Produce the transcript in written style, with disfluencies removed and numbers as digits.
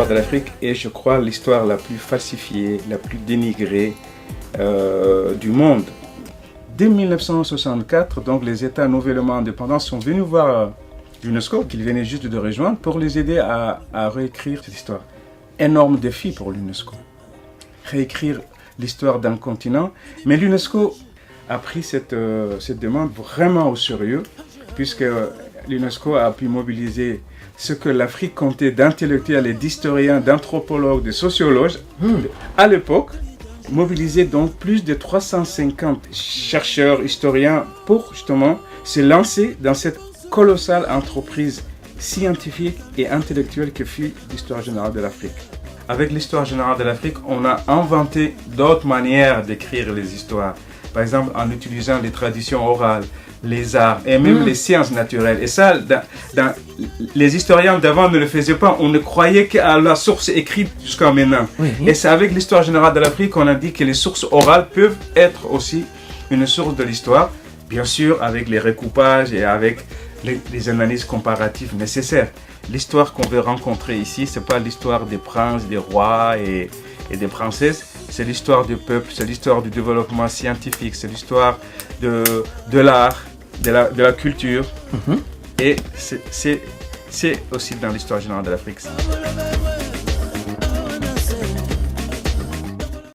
l'histoire de l'Afrique est, je crois, l'histoire la plus falsifiée, la plus dénigrée du monde. Dès 1964, donc, les États nouvellement indépendants sont venus voir l'UNESCO, qu'ils venaient juste de rejoindre, pour les aider à réécrire cette histoire. Énorme défi pour l'UNESCO. Réécrire l'histoire d'un continent. Mais l'UNESCO a pris cette demande vraiment au sérieux, puisque l'UNESCO a pu mobiliser ce que l'Afrique comptait d'intellectuels et d'historiens, d'anthropologues, de sociologues à l'époque. Mobiliser donc plus de 350 chercheurs, historiens pour justement se lancer dans cette colossale entreprise scientifique et intellectuelle que fut l'histoire générale de l'Afrique. Avec l'histoire générale de l'Afrique, on a inventé d'autres manières d'écrire les histoires. Par exemple, en utilisant les traditions orales, les arts et même les sciences naturelles. Et ça, les historiens d'avant ne le faisaient pas. On ne croyait qu'à la source écrite jusqu'à maintenant. Oui. Et c'est avec l'histoire générale de l'Afrique qu'on a dit que les sources orales peuvent être aussi une source de l'histoire. Bien sûr, avec les recoupages et avec les analyses comparatives nécessaires. L'histoire qu'on veut rencontrer ici, ce n'est pas l'histoire des princes, des rois et des princesses. C'est l'histoire du peuple, c'est l'histoire du développement scientifique, c'est l'histoire de l'art, de la culture. Et c'est aussi dans l'histoire générale de l'Afrique.